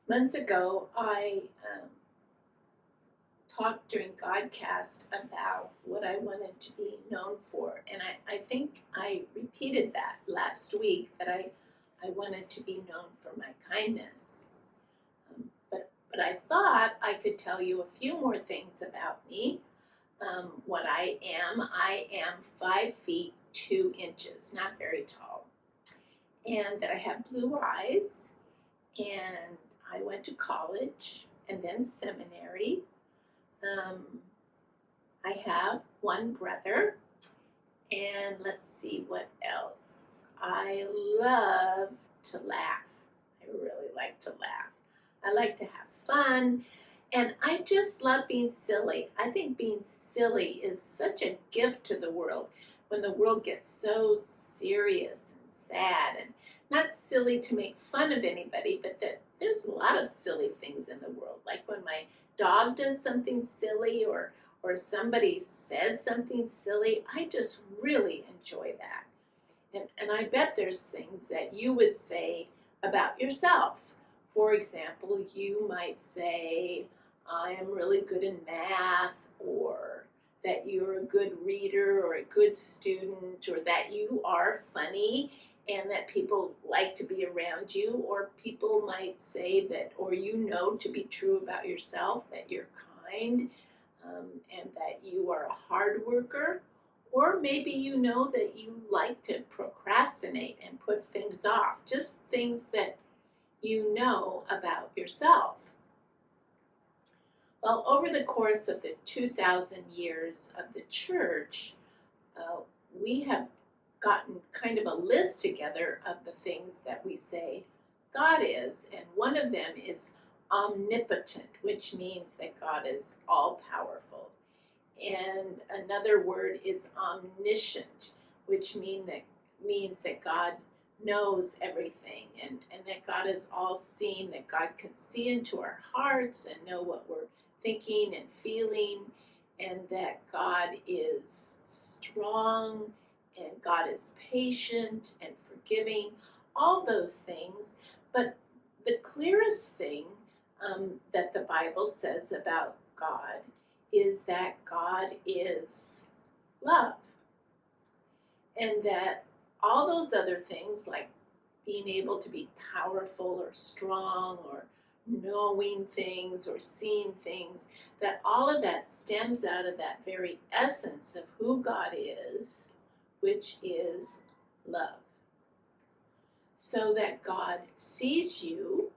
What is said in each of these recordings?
Months ago, I talked during GodCast about what I wanted to be known for, and I think I repeated that last week that I wanted to be known for my kindness. But I thought I could tell you a few more things about me. What I am 5 feet 2 inches, not very tall, and that I have blue eyes, and I went to college and then seminary. Um, I have one brother, and let's see what else. I love to laugh. I really like to laugh. I like to have fun, and I just love being silly. I think being silly is such a gift to the world when the world gets so serious and sad, and not silly to make fun of anybody, but that there's a lot of silly things in the world. Like when my dog does something silly, or somebody says something silly, I just really enjoy that. And I bet there's things that you would say about yourself. For example, you might say, I am really good in math, or that you're a good reader or a good student, or that you are funny and that people like to be around you, or people might say that, or to be true about yourself, that you're kind, and that you are a hard worker, or maybe you know that you like to procrastinate and put things off, just things that you know about yourself. Well, over the course of the 2,000 years of the church, uh, we have gotten kind of a list together of the things that we say God is, and one of them is omnipotent, which means that God is all powerful. And another word is omniscient, which means that God knows everything, and that God is all seeing, that God can see into our hearts and know what we're thinking and feeling, and that God is strong, and God is patient and forgiving, all those things. But the clearest thing that the Bible says about God is that God is love. And that all those other things, like being able to be powerful or strong or knowing things or seeing things, that all of that stems out of that very essence of who God is, which is love. So that God sees you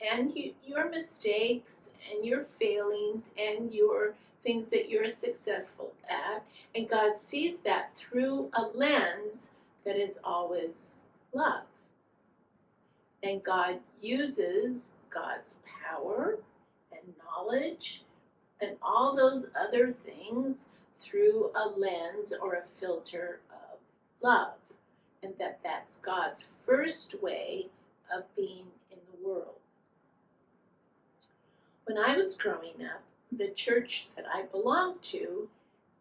and your mistakes and your failings and your things that you're successful at, and God sees that through a lens that is always love. And God uses God's power and knowledge and all those other things through a lens or a filter of love, and that's God's first way of being in the world. When I was growing up, the church that I belonged to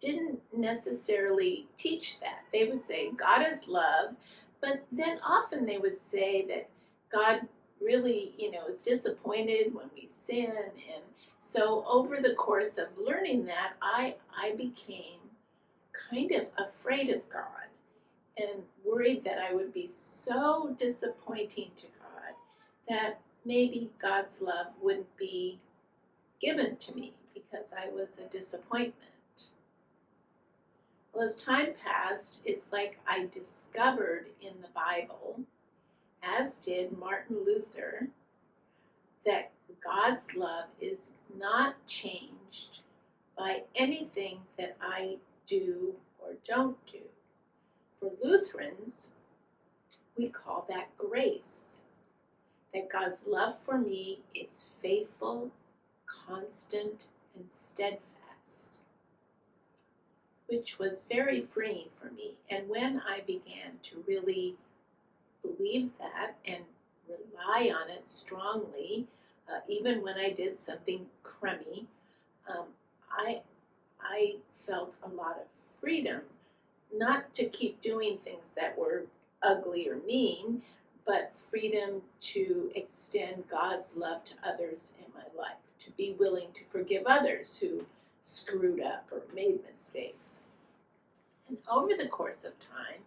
didn't necessarily teach that. They would say God is love, but then often they would say that God really, is disappointed when we sin. And so over the course of learning that, I became kind of afraid of God and worried that I would be so disappointing to God that maybe God's love wouldn't be given to me because I was a disappointment. Well, as time passed, it's like I discovered in the Bible, as did Martin Luther, that God's love is not changed by anything that I do or don't do. For Lutherans, we call that grace. That God's love for me is faithful, constant, and steadfast, which was very freeing for me. And when I began to really believe that and rely on it strongly, even when I did something crummy, I felt a lot of freedom, not to keep doing things that were ugly or mean, but freedom to extend God's love to others in my life, to be willing to forgive others who screwed up or made mistakes. And over the course of time,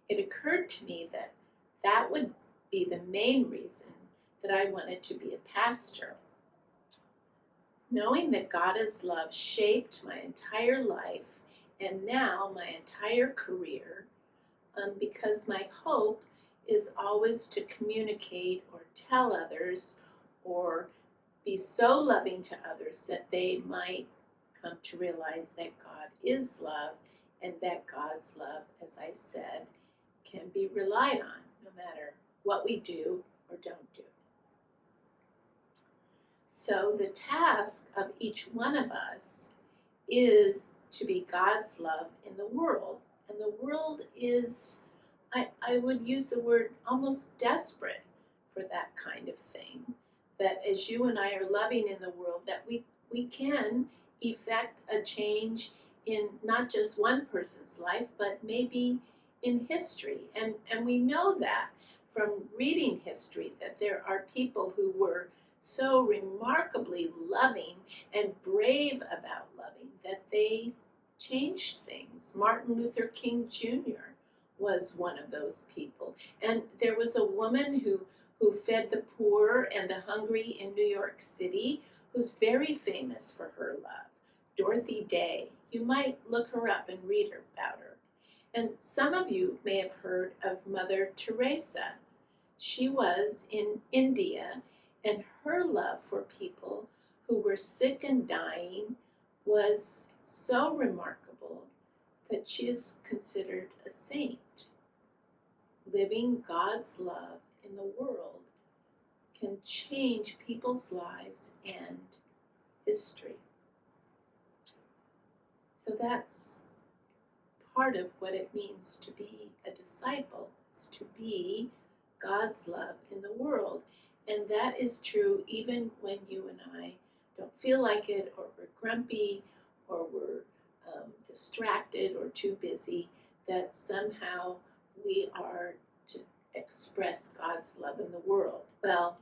it occurred to me that that would be the main reason that I wanted to be a pastor. Knowing that God's love shaped my entire life and now my entire career, because my hope is always to communicate or tell others or be so loving to others that they might come to realize that God is love and that God's love, as I said, can be relied on no matter what we do or don't do. So the task of each one of us is to be God's love in the world. And the world is, I would use the word, almost desperate for that kind of thing. That as you and I are loving in the world, that we can effect a change in not just one person's life, but maybe in history. And we know that from reading history, that there are people who were so remarkably loving and brave about loving that they changed things. Martin Luther King Jr. was one of those people. And there was a woman who fed the poor and the hungry in New York City who's very famous for her love, Dorothy Day. You might look her up and read about her. And some of you may have heard of Mother Teresa. She was in India, and her love for people who were sick and dying was so remarkable that she is considered a saint. Living God's love in the world can change people's lives and history. So that's part of what it means to be a disciple, is to be God's love in the world. And that is true even when you and I don't feel like it, or we're grumpy, or we're distracted or too busy, that somehow we are to express God's love in the world. Well,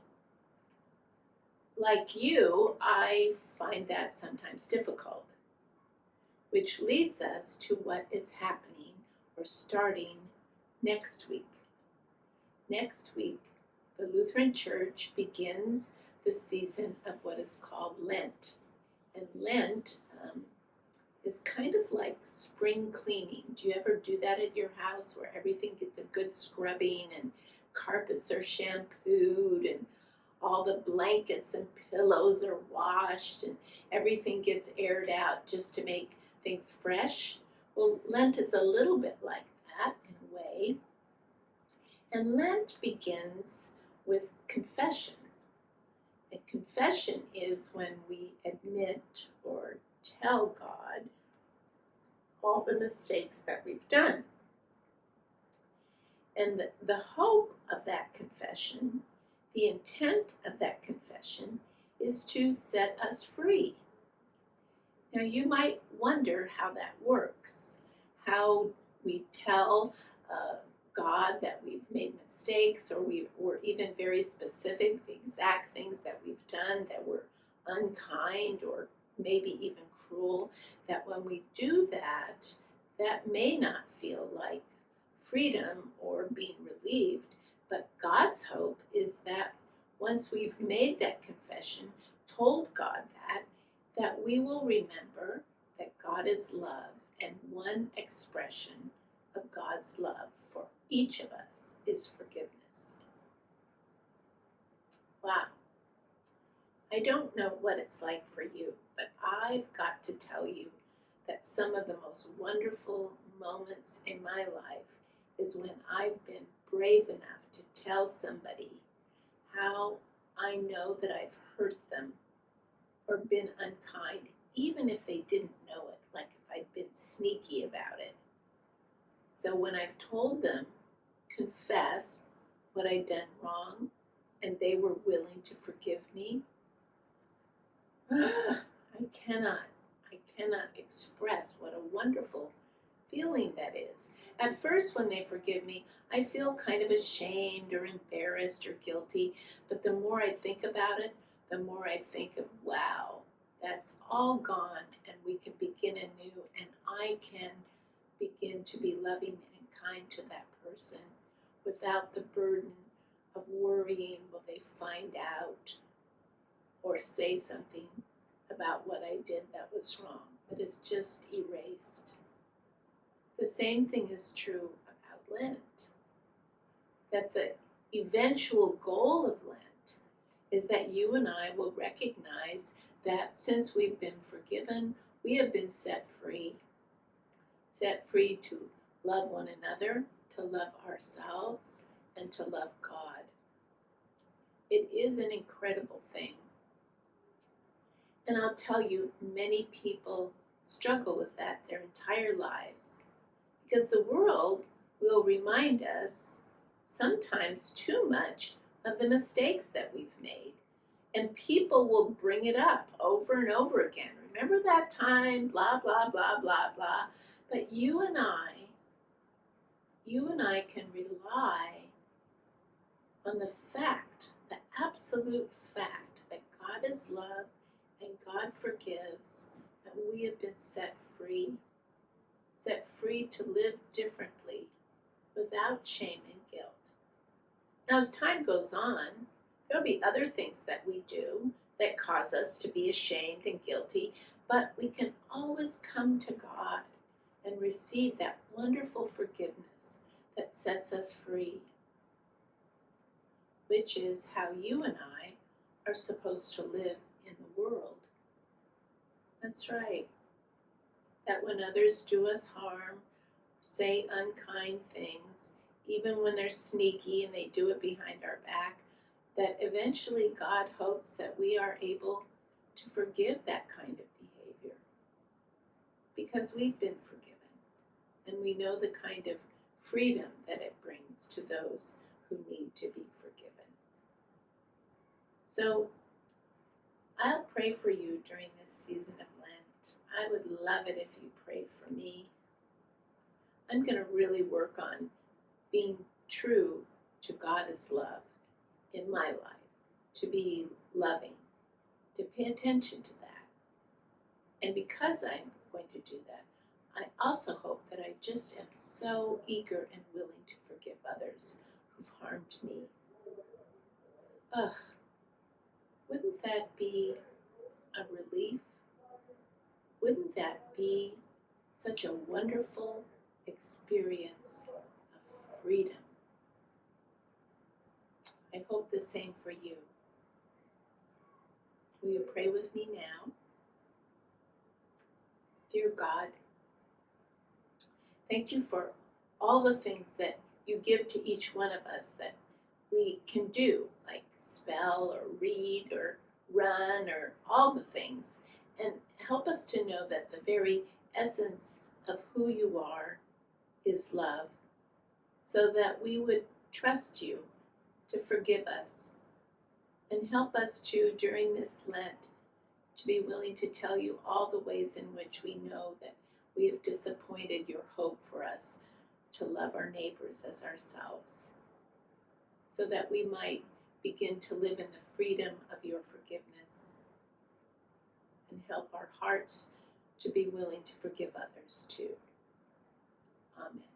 like you, I find that sometimes difficult, which leads us to what is happening or starting next week. Next week, the Lutheran Church begins the season of what is called Lent. And Lent is kind of like spring cleaning. Do you ever do that at your house, where everything gets a good scrubbing and carpets are shampooed and all the blankets and pillows are washed and everything gets aired out just to make things fresh? Well, Lent is a little bit like that in a way. And Lent begins with confession. And confession is when we admit or tell God all the mistakes that we've done. And the hope of that confession, the intent of that confession, is to set us free. Now you might wonder how that works, how we tell God that we've made mistakes, or we're even very specific, the exact things that we've done that were unkind or maybe even cruel, that when we do that, that may not feel like freedom or being relieved. But God's hope is that once we've made that confession, told God that we will remember that God is love, and one expression of God's love for each of us is forgiveness. Wow. I don't know what it's like for you, but I've got to tell you that some of the most wonderful moments in my life is when I've been brave enough to tell somebody how I know that I've hurt them or been unkind, even if they didn't know it, like if I'd been sneaky about it. So when I've told them, confessed what I'd done wrong, and they were willing to forgive me, I cannot express what a wonderful feeling that is. At first, when they forgive me, I feel kind of ashamed or embarrassed or guilty, but the more I think about it, the more I think of, wow, that's all gone, and we can begin anew, and I can begin to be loving and kind to that person without the burden of worrying, will they find out or say something about what I did that was wrong, but it's just erased. The same thing is true about Lent, that the eventual goal of Lent is that you and I will recognize that since we've been forgiven, we have been set free to love one another, to love ourselves, and to love God. It is an incredible thing. And I'll tell you, many people struggle with that their entire lives, because the world will remind us sometimes too much of the mistakes that we've made. And people will bring it up over and over again. Remember that time, blah, blah, blah, blah, blah. But you and I can rely on the fact, the absolute fact that God is love and God forgives, and we have been set free to live differently without shame and guilt. Now, as time goes on, there'll be other things that we do that cause us to be ashamed and guilty, but we can always come to God and receive that wonderful forgiveness that sets us free, which is how you and I are supposed to live in the world. That's right. That when others do us harm, say unkind things, even when they're sneaky and they do it behind our back, that eventually God hopes that we are able to forgive that kind of behavior because we've been forgiven, and we know the kind of freedom that it brings to those who need to be forgiven. So I'll pray for you during this season of Lent. I would love it if you prayed for me. I'm going to really work on being true to God as love in my life, to be loving, to pay attention to that. And because I'm going to do that, I also hope that I just am so eager and willing to forgive others who've harmed me. Ugh, wouldn't that be a relief? Wouldn't that be such a wonderful experience of freedom? I hope the same for you. Will you pray with me now? Dear God, thank you for all the things that you give to each one of us that we can do, like spell or read or run or all the things. And help us to know that the very essence of who you are is love, so that we would trust you to forgive us. And help us to, during this Lent, to be willing to tell you all the ways in which we know that we have disappointed your hope for us to love our neighbors as ourselves, so that we might begin to live in the freedom of your forgiveness and help our hearts to be willing to forgive others too. Amen.